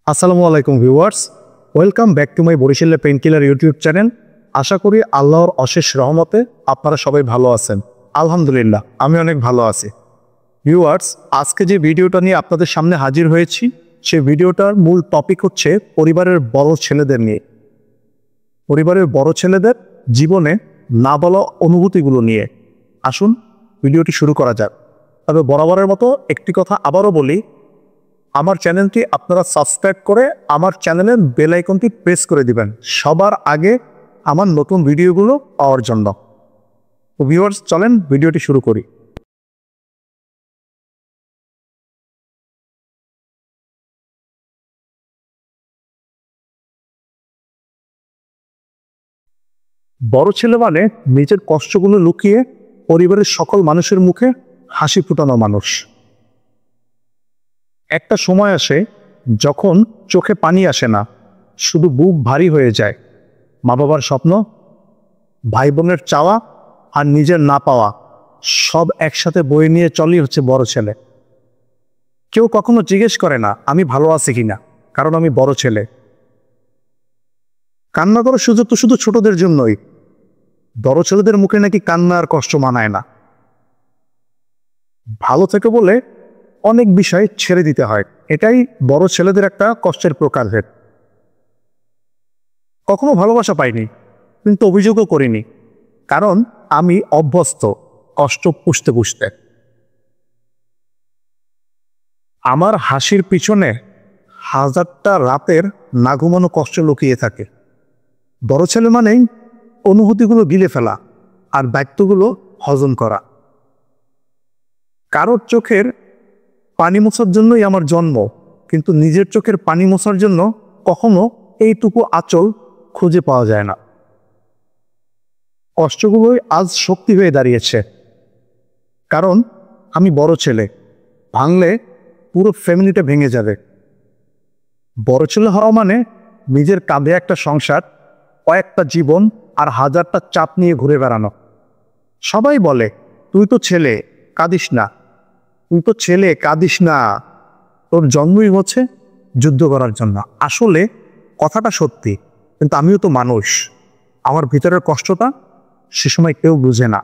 আসসালামু আলাইকুম viewers, welcome back to my বরিশালের পেইনকিলার ইউটিউব চ্যানেল। আশা করি আল্লাহর অশেষ রহমতে আপনারা সবাই ভালো আছেন। আলহামদুলিল্লাহ, আমি অনেক ভালো আছি। ভিউয়ার্স, আজকে যে ভিডিওটা নিয়ে আপনাদের সামনে হাজির হয়েছি, সেই ভিডিওটার মূল টপিক হচ্ছে পরিবারের বড় ছেলেদের নিয়ে। পরিবারের বড় ছেলেদের জীবনে না বলা অনুভূতিগুলো নিয়ে। আসুন ভিডিওটি শুরু করা যাক। তবে বরাবরের মতো একটি কথা আবারও বলি, আমার চ্যানেলটি আপনারা সাবস্ক্রাইব করে আমার চ্যানেলের বেল আইকনটি প্রেস করে দিবেন সবার আগে আমার নতুন ভিডিওগুলো পাওয়ার জন্য। তো ভিউয়ার্স, চলেন ভিডিওটি শুরু করি। বড় ছেলে মানে নিজের কষ্টগুলো লুকিয়ে পরিবারের সকল মানুষের মুখে হাসি ফুটানো মানুষ। একটা সময় আসে যখন চোখে পানি আসে না, শুধু বুক ভারী হয়ে যায়। মা বাবার স্বপ্ন, ভাই বোনের চাওয়া আর নিজের না পাওয়া সব একসাথে বয়ে নিয়ে চলই হচ্ছে বড় ছেলে। কেউ কখনো জিজ্ঞেস করে না আমি ভালো আছি কিনা, কারণ আমি বড় ছেলে। কান্না করার সুযোগ তো শুধু ছোটদের জন্যই। বড় ছেলেদের মুখে নাকি কান্না আর কষ্ট মানায় না। ভালো থেকে বলে অনেক বিষয় ছেড়ে দিতে হয়, এটাই বড় ছেলেদের একটা কষ্টের প্রকারভেদ। কখনো ভালোবাসা পাইনি, কিন্তু অভিযোগও করিনি, কারণ আমি অভ্যস্ত কষ্ট পুষতে পুষতে। আমার হাসির পিছনে হাজারটা রাতের না ঘুমানো কষ্ট লুকিয়ে থাকে। বড় ছেলে মানেই অনুভূতিগুলো গিলে ফেলা আর দায়িত্বগুলো হজম করা। কারোর চোখের পানি মোছার জন্যই আমার জন্ম, কিন্তু নিজের চোখের পানি মোছার জন্য কখনো এইটুকু আঁচল খুঁজে পাওয়া যায় না। কষ্টগুলোই আজ শক্তি হয়ে দাঁড়িয়েছে, কারণ আমি বড় ছেলে। ভাঙলে পুরো ফ্যামিলিটা ভেঙে যাবে। বড় ছেলে হওয়া মানে নিজের কাঁধে একটা সংসার, কয়েকটা জীবন আর হাজারটা চাপ নিয়ে ঘুরে বেড়ানো। সবাই বলে তুই তো ছেলে, কাঁদিস না। তুই তো ছেলে, কাঁদিস না, তোর জন্মই হচ্ছে যুদ্ধ করার জন্য। আসলে কথাটা সত্যি, কিন্তু আমিও তো মানুষ। আমার ভিতরের কষ্টটা সে সময় কেউ বুঝে না।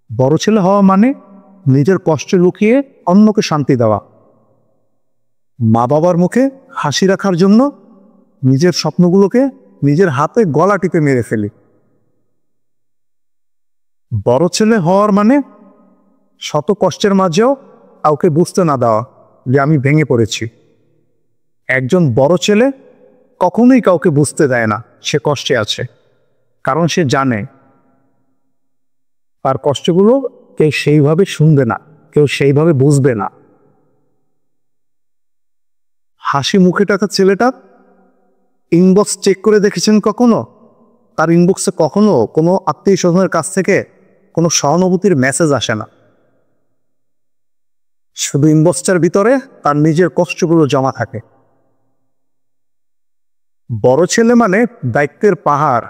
বড় ছেলে হওয়া মানে নিজের কষ্ট লুকিয়ে অন্যকে শান্তি দেওয়া। মা বাবার মুখে হাসি রাখার জন্য নিজের স্বপ্নগুলোকে নিজের হাতে গলা টিপে মেরে ফেলি। বড় ছেলে হওয়ার মানে শত কষ্টের মাঝেও কাউকে বুঝতে না দেওয়া যে আমি ভেঙে পড়েছি। একজন বড় ছেলে কখনোই কাউকে বুঝতে দেয় না সে কষ্টে আছে, কারণ সে জানে তার কষ্টগুলো কেউ সেইভাবে শুনবে না, কেউ সেইভাবে বুঝবে না। হাসি মুখে টাকা ছেলেটা ইনবক্স চেক করে দেখেছেন কখনো? তার ইনবক্সে কখনো কোনো আত্মীয় স্বজনের কাছ থেকে কোনো সহানুভূতির মেসেজ আসে না। শুধু ইনবক্সটার ভিতরে তার নিজের কষ্টগুলো জমা থাকে। বড় ছেলে মানে দায়িত্বের পাহাড়।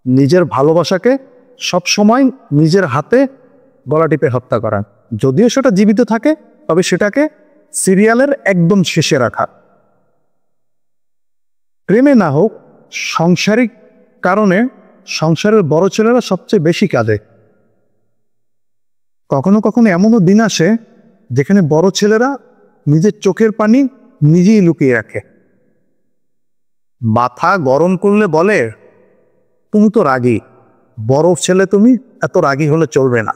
নিজের ভালোবাসাকে সব সময় নিজের হাতে গলা টিপে হত্যা করা। যদিও সেটা জীবিত থাকে, তবে সেটাকে সিরিয়ালের একদম শেষে রাখা। প্রেমে না হোক, সাংসারিক কারণে সংসারের বড় ছেলেরা সবচেয়ে বেশি কাঁদে। কখনো কখনো এমনও দিন আসে যেখানে বড় ছেলেরা নিজের চোখের পানি নিজেই লুকিয়ে রাখে। মাথা গরম করলে বলে তুমি তো রাগী, বড় ছেলে তুমি, এত রাগী হলে চলবে না।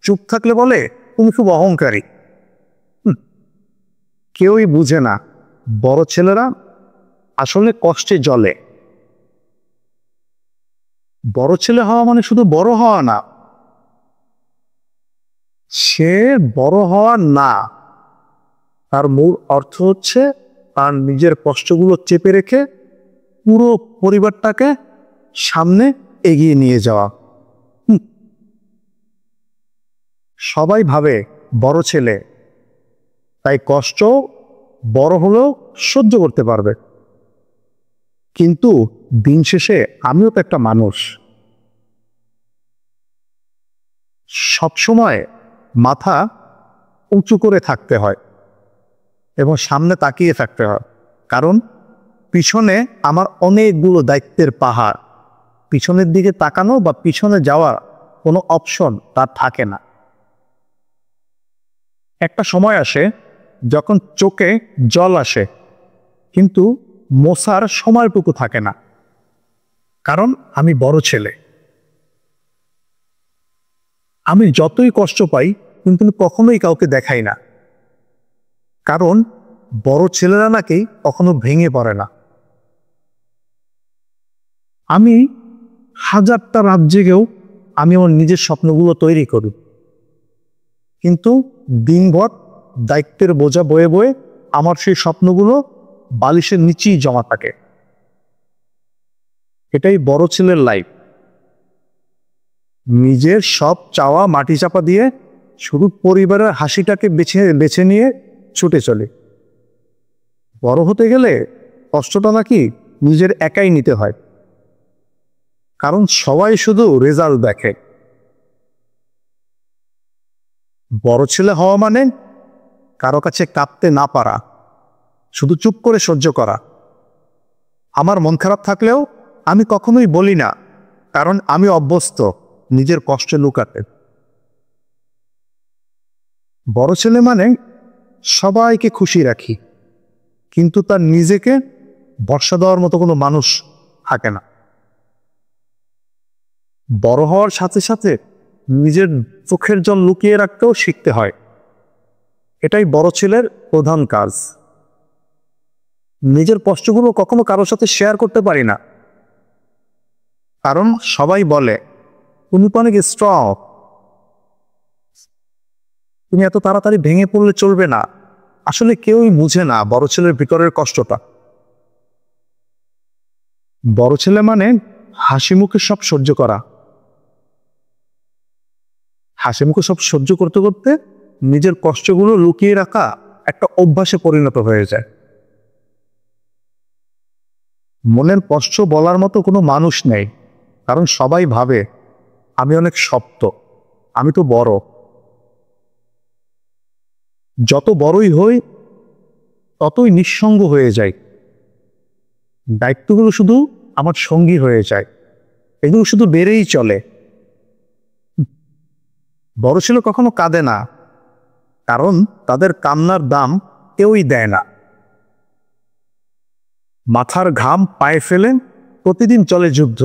চুপ থাকলে বলে তুমি খুব অহংকারী। কেউই বুঝে না বড় ছেলেরা আসলে কষ্টে জ্বলে। বড় ছেলে হওয়া মানে শুধু বড় হওয়া না, সে বড় হওয়া না, তার মূল অর্থ হচ্ছে তার নিজের কষ্টগুলো চেপে রেখে পুরো পরিবারটাকে সামনে এগিয়ে নিয়ে যাওয়া। সবাই ভাবে বড় ছেলে, তাই কষ্ট বড় হলেও সহ্য করতে পারবে। কিন্তু দিন শেষে আমিও তো একটা মানুষ। সবসময় মাথা উঁচু করে থাকতে হয়, এবং সামনে তাকিয়ে থাকতে হয়, কারণ পিছনে আমার অনেকগুলো দায়িত্বের পাহাড়। পিছনের দিকে তাকানো বা পিছনে যাওয়ার কোনো অপশন তার থাকে না। একটা সময় আসে যখন চোখে জল আসে, কিন্তু মোছার সময়টুকু থাকে না, কারণ আমি বড় ছেলে। আমি যতই কষ্ট পাই কিন্তু কখনোই কাউকে দেখাই না, কারণ বড় ছেলেরা নাকি কখনো ভেঙে পড়ে না। আমি হাজারটা রাত জেগেও আমি আমার নিজের স্বপ্নগুলো তৈরি করি, কিন্তু দিনভর দায়িত্বের বোঝা বয়ে বয়ে আমার সেই স্বপ্নগুলো বালিশের নিচেই জমা থাকে। এটাই বড় ছেলের লাইফ। নিজের সব চাওয়া মাটি চাপা দিয়ে শুধু পরিবারের হাসিটাকে বেছে বেছে নিয়ে ছুটে চলে। বড় হতে গেলে কষ্টটা নাকি নিজের একাই নিতে হয়, কারণ সবাই শুধু রেজাল্ট দেখে। বড় ছেলে হওয়া মানে কারো কাছে কাঁদতে না পারা, শুধু চুপ করে সহ্য করা। আমার মন খারাপ থাকলেও আমি কখনোই বলি না, কারণ আমি অভ্যস্ত নিজের কষ্টে লুকাতে। বড় ছেলে মানে সবাইকে খুশি রাখি, কিন্তু তার নিজেকে ভরসা দেওয়ার মতো কোনো মানুষ থাকে না। বড় হওয়ার সাথে সাথে নিজের চোখের জল লুকিয়ে রাখতেও শিখতে হয়। এটাই বড় ছেলের প্রধান কাজ। নিজের কষ্টগুলো কখনো কারোর সাথে শেয়ার করতে পারি না, কারণ সবাই বলে তুমি তো অনেক স্ট্রং, তুমি এত তাড়াতাড়ি ভেঙে পড়লে চলবে না। আসলে কেউই বুঝে না বড় ছেলের ভিতরের কষ্টটা। বড় ছেলে মানে হাসি মুখে সব সহ্য করা। হাসি মুখে সব সহ্য করতে করতে নিজের কষ্টগুলো লুকিয়ে রাখা একটা অভ্যাসে পরিণত হয়ে যায়। মনের কষ্ট বলার মতো কোনো মানুষ নেই, কারণ সবাই ভাবে আমি অনেক শক্ত, আমি তো বড়। যত বড়ই হই ততই নিঃসঙ্গ হয়ে যায়। দায়িত্বগুলো শুধু আমার সঙ্গী হয়ে যায়, এগুলো শুধু বেড়েই চলে। বড় ছেলে কখনো কাঁদে না, কারণ তাদের কান্নার দাম কেউই দেয় না। মাথার ঘাম পায়ে ফেলে প্রতিদিন চলে যুদ্ধ,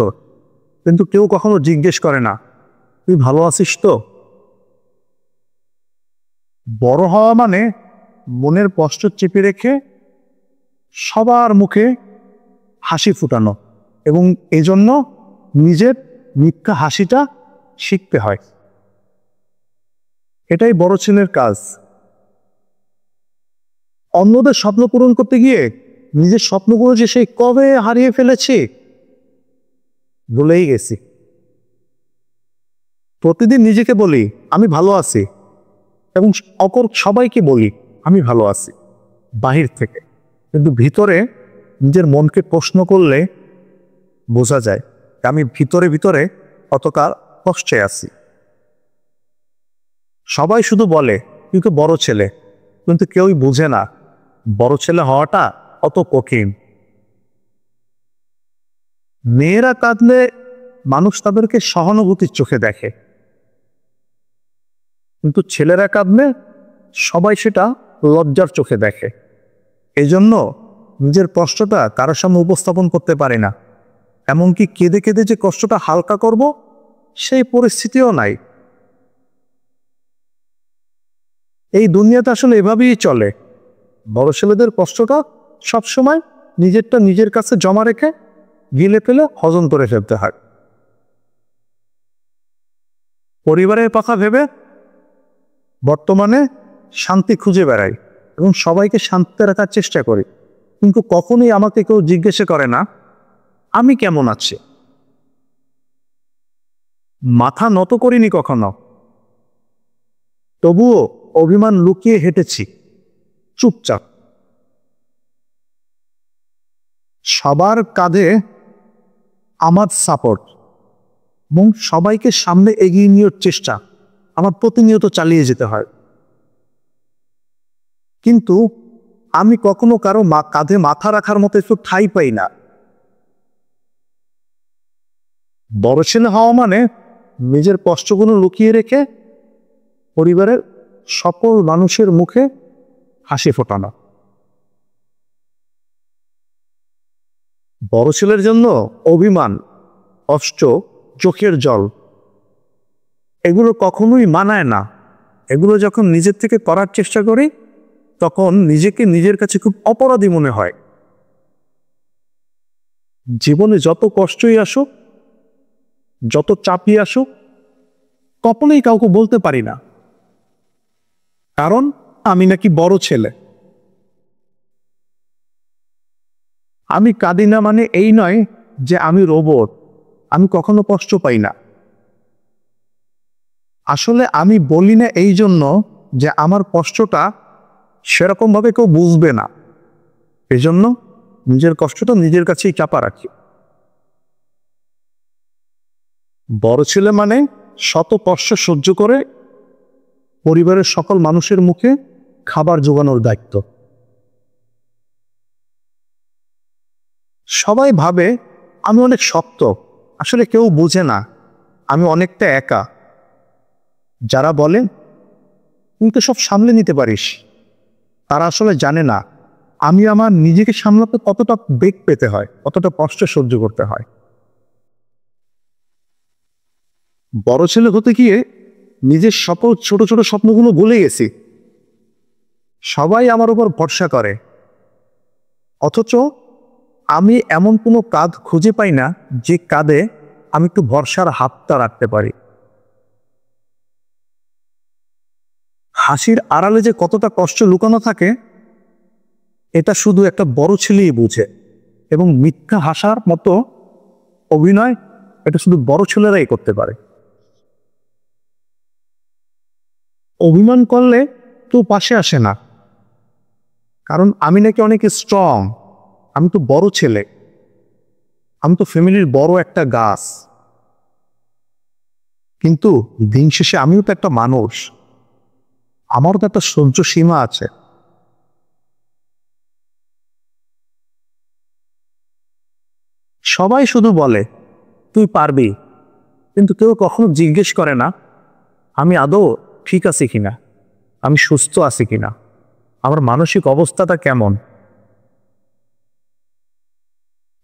কিন্তু কেউ কখনো জিজ্ঞেস করে না তুই ভালো আছিস তো। বড় হওয়া মানে মনের কষ্ট চেপে রেখে সবার মুখে হাসি ফুটানো, এবং এজন্য নিজের মিথ্যা হাসিটা শিখতে হয়। এটাই বড় ছেলের কাজ। অন্যদের স্বপ্ন পূরণ করতে গিয়ে নিজের স্বপ্নগুলো যে সেই কবে হারিয়ে ফেলেছি ভুলেই গেছি। প্রতিদিন নিজেকে বলি আমি ভালো আছি, এবং অপর সবাইকে বলি আমি ভালো আছি বাহির থেকে, কিন্তু ভিতরে নিজের মনকে প্রশ্ন করলে বোঝা যায় আমি ভিতরে ভিতরে কতকাল কষ্টে আছি। সবাই শুধু বলে তুই তো বড় ছেলে, কিন্তু কেউই বুঝে না বড় ছেলে হওয়াটা কত কঠিন। মেয়েরা কাঁদলে মানুষ তাদেরকে সহানুভূতির চোখে দেখে, কিন্তু ছেলেরা কাঁদলে সবাই সেটা লজ্জার চোখে দেখে। এজন্য নিজের কষ্টটা কারোর সামনে উপস্থাপন করতে পারে না, এমনকি কেঁদে কেঁদে যে কষ্টটা হালকা করব সেই পরিস্থিতিও নাই। এই দুনিয়াতে আসলে এভাবেই চলে। বড় ছেলেদের কষ্টটা সবসময় নিজেরটা নিজের কাছে জমা রেখে গিলে ফেলে হজম করে ফেলতে হয়। পরিবারের কথা ভেবে বর্তমানে শান্তি খুঁজে বেড়াই এবং সবাইকে শান্তিতে রাখার চেষ্টা করি, কিন্তু কখনোই আমাকে কেউ জিজ্ঞেস করে না আমি কেমন আছি। মাথা নত করিনি কখনো, তবুও অভিমান লুকিয়ে হেঁটেছি চুপচাপ। সবার কাঁধে আমার সাপোর্ট এবং সবাইকে সামনে এগিয়ে নেওয়ার চেষ্টা আমার প্রতিনিয়ত চালিয়ে যেতে হয়। কিন্তু আমি কখনো কারো কাঁধে মাথা রাখার মতো একটু ঠাঁই পাই না। বড় ছেলে হওয়া মানে নিজের কষ্টগুলো লুকিয়ে রেখে পরিবারের সকল মানুষের মুখে হাসি ফোটানো। বড় ছেলের জন্য অভিমান, কষ্ট, চোখের জল এগুলো কখনোই মানায় না। এগুলো যখন নিজের থেকে করার চেষ্টা করি তখন নিজেকে নিজের কাছে খুব অপরাধী মনে হয়। জীবনে যত কষ্টই আসুক, যত চাপই আসুক, কখনোই কাউকে বলতে পারি না, কারণ আমি নাকি বড় ছেলে। আমি কাঁদি না মানে এই নয় যে আমি রোবট, আমি কখনো কষ্ট পাই না। আসলে আমি বলি না এই জন্য যে আমার কষ্টটা সেরকম ভাবে কেউ বুঝবে না, এজন্য নিজের কষ্টটা নিজের কাছেই চাপা রাখি। বড় ছেলে মানে শত কষ্ট সহ্য করে পরিবারের সকল মানুষের মুখে খাবার জোগানোর দায়িত্ব। সবাই ভাবে আমি অনেক শক্ত, আসলে কেউ বুঝে না আমি অনেকটা একা। যারা বলে তুই তো সব সামলে নিতে পারিস, তারা আসলে জানে না আমি আমার নিজেকে সামলাতে কতটা বেগ পেতে হয়, কতটা কষ্ট সহ্য করতে হয়। বড় ছেলে হতে গিয়ে নিজের সকল ছোট ছোট স্বপ্নগুলো ভুলে গেছি। সবাই আমার উপর ভরসা করে, অথচ আমি এমন কোনো কাঁধ খুঁজে পাই না যে কাঁধে আমি একটু ভরসার হাতটা রাখতে পারি। হাসির আড়ালে যে কতটা কষ্ট লুকানো থাকে এটা শুধু একটা বড় ছেলেই বুঝে, এবং মিথ্যা হাসার মতো অভিনয় এটা শুধু বড় ছেলেরাই করতে পারে। অভিমান করলে তো পাশে আসে না, কারণ আমি নাকি অনেক স্ট্রং, আমি তো বড় ছেলে, আমি তো ফ্যামিলির বড় একটা গাছ। কিন্তু দিন শেষে আমিও তো একটা মানুষ, আমারও তো একটা সহ্য সীমা আছে। সবাই শুধু বলে তুই পারবি, কিন্তু কেউ কখনো জিজ্ঞেস করে না আমি আদৌ ঠিক আছি কিনা, আমি সুস্থ আছি কিনা, আমার মানসিক অবস্থাটা কেমন।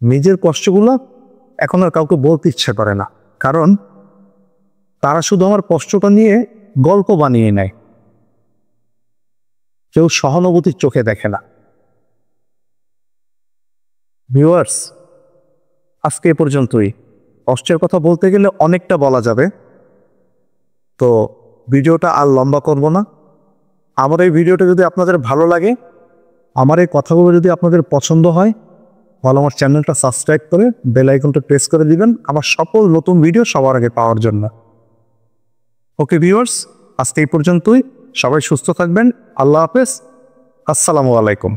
নিজের কষ্টগুলো এখন আর কাউকে বলতে ইচ্ছা করে না, কারণ তারা শুধু আমার কষ্টটা নিয়ে গল্প বানিয়ে নেয়, কেউ সহানুভূতির চোখে দেখে না। ভিউয়ার্স, আজকে এ পর্যন্তই। কষ্টের কথা বলতে গেলে অনেকটা বলা যাবে, তো ভিডিওটা আর লম্বা করব না। আমার এই ভিডিওটা যদি আপনাদের ভালো লাগে, আমার এই কথাগুলো যদি আপনাদের পছন্দ হয়, তাহলে আমার চ্যানেলটা সাবস্ক্রাইব করে বেল আইকনটা প্রেস করে দিবেন আমার সকল নতুন ভিডিও সবার আগে পাওয়ার জন্য। ওকে ভিউয়ার্স, আজকে এই পর্যন্তই। সবাই সুস্থ থাকবেন। আল্লাহ হাফেজ। আসসালামু আলাইকুম।